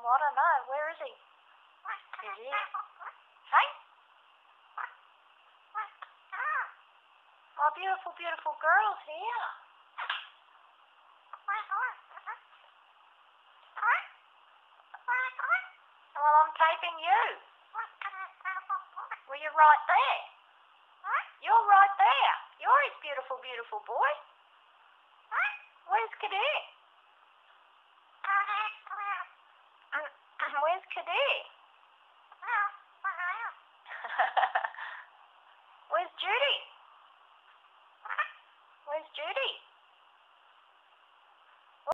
Well, I don't know. Where is he? He's here. Hey? My beautiful, beautiful girl's here. Well, I'm taping you. Well, you're right there. You're right there. You're his beautiful, beautiful boy. Where's Kadir? Where's Kadir?